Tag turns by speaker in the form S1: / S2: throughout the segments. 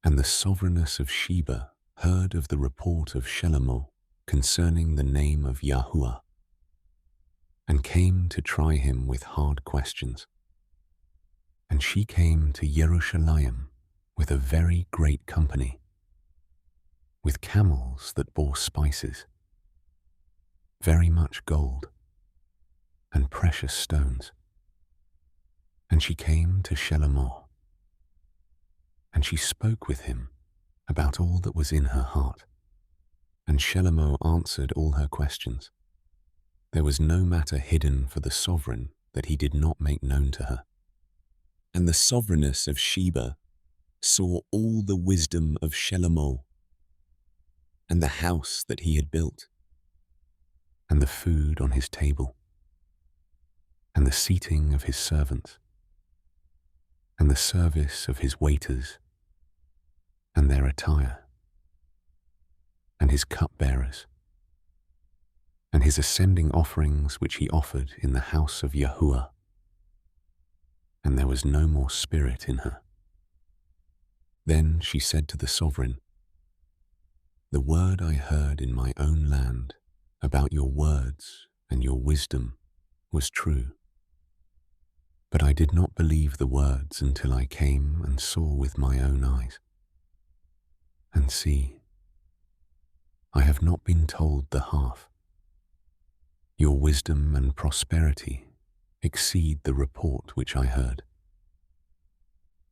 S1: And the sovereigness of Sheba heard of the report of Shelomoh concerning the name of Yahuah, and came to try him with hard questions. And she came to Jerusalem with a very great company, with camels that bore spices, very much gold, and precious stones. And she came to Shelomoh, and she spoke with him about all that was in her heart. And Shelomoh answered all her questions. There was no matter hidden for the sovereign that he did not make known to her. And the sovereignness of Sheba saw all the wisdom of Shelomoh, and the house that he had built, and the food on his table, and the seating of his servants, and the service of his waiters, and their attire, and his cupbearers, and his ascending offerings which he offered in the house of Yahuah. And there was no more spirit in her. Then she said to the sovereign, "The word I heard in my own land about your words and your wisdom was true. But I did not believe the words until I came and saw with my own eyes. And see, I have not been told the half. Your wisdom and prosperity exceed the report which I heard.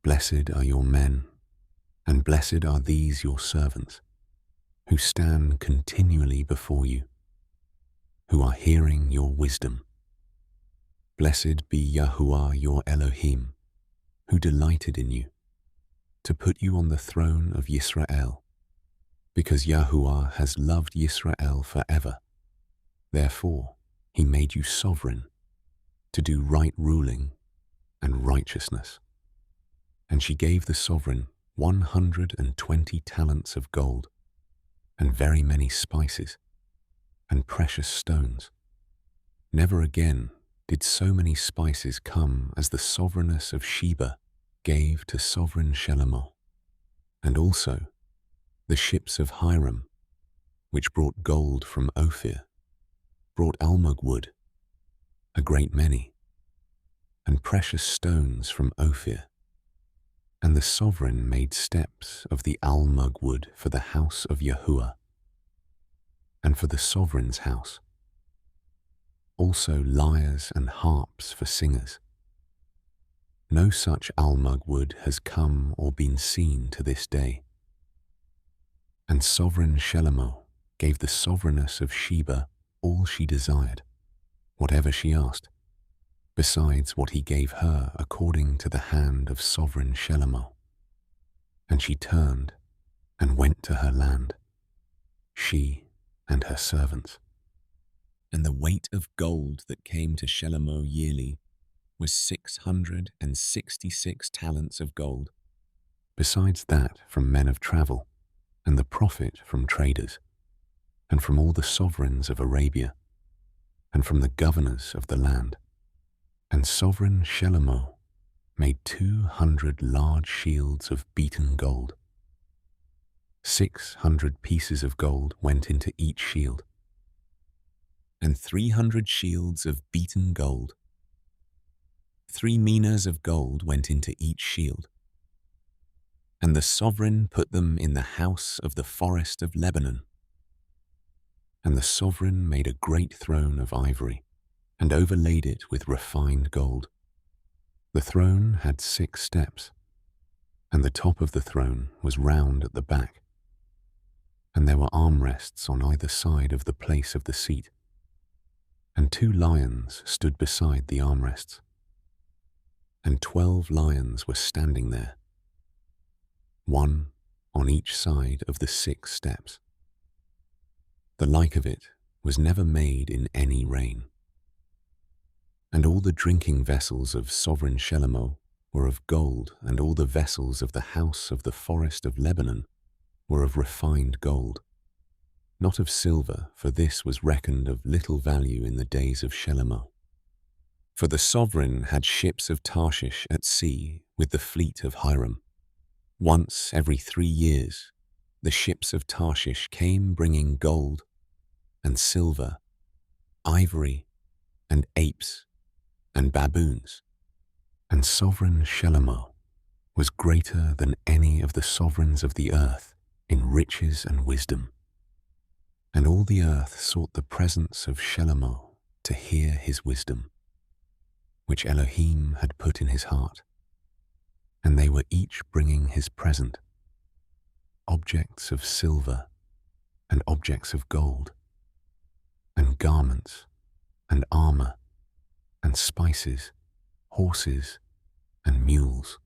S1: Blessed are your men, and blessed are these your servants, who stand continually before you, who are hearing your wisdom. Blessed be Yahuah your Elohim, who delighted in you, to put you on the throne of Yisrael, because Yahuah has loved Yisrael forever. Therefore, he made you sovereign to do right ruling and righteousness." And she gave the sovereign 120 talents of gold, and very many spices, and precious stones. Never again did so many spices come as the sovereignness of Sheba gave to sovereign Shelomoh. And also the ships of Hiram, which brought gold from Ophir, brought almug wood, a great many, and precious stones from Ophir. And the sovereign made steps of the almug wood for the house of Yahuah, and for the sovereign's house, also lyres and harps for singers. No such almug wood has come or been seen to this day. And sovereign Shelomoh gave the sovereigness of Sheba all she desired, whatever she asked, besides what he gave her according to the hand of sovereign Shelomoh. And she turned and went to her land, she and her servants. And the weight of gold that came to Shelomoh yearly was 666 talents of gold, besides that from men of travel, and the profit from traders, and from all the sovereigns of Arabia, and from the governors of the land. And sovereign Shelomoh made 200 large shields of beaten gold. 600 pieces of gold went into each shield, and 300 shields of beaten gold. 3 minas of gold went into each shield. And the sovereign put them in the house of the forest of Lebanon. And the sovereign made a great throne of ivory, and overlaid it with refined gold. The throne had 6 steps, and the top of the throne was round at the back. And there were armrests on either side of the place of the seat, and 2 lions stood beside the armrests. And 12 lions were standing there, one on each side of the 6 steps. The like of it was never made in any reign. And all the drinking vessels of sovereign Shelomoh were of gold, and all the vessels of the house of the forest of Lebanon were of refined gold, not of silver, for this was reckoned of little value in the days of Shelomoh. For the sovereign had ships of Tarshish at sea with the fleet of Hiram, Once every 3 years, the ships of Tarshish came bringing gold and silver, ivory and apes and baboons. And sovereign Shelomo was greater than any of the sovereigns of the earth in riches and wisdom. And all the earth sought the presence of Shelomo to hear his wisdom, which Elohim had put in his heart. And they were each bringing his present, objects of silver and objects of gold, and garments and armor and spices, horses and mules,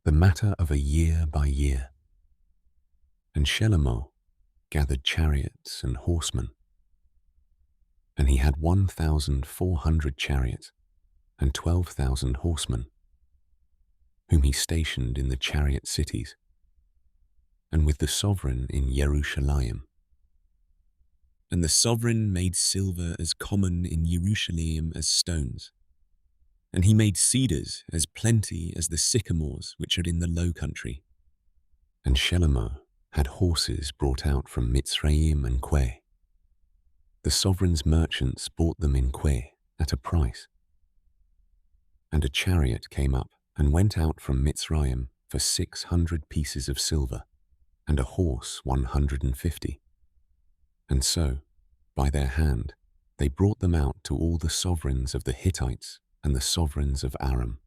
S1: the matter of a year by year. And Shelomo gathered chariots and horsemen, and he had 1,400 chariots and 12,000 horsemen, whom he stationed in the chariot cities, and with the sovereign in Jerusalem. And the sovereign made silver as common in Jerusalem as stones, and he made cedars as plenty as the sycamores which are in the low country. And Shelomo had horses brought out from Mitzrayim and Queh. The sovereign's merchants bought them in Queh at a price. And a chariot came up and went out from Mitzrayim for 600 pieces of silver, and a horse 150. And so, by their hand, they brought them out to all the sovereigns of the Hittites and the sovereigns of Aram.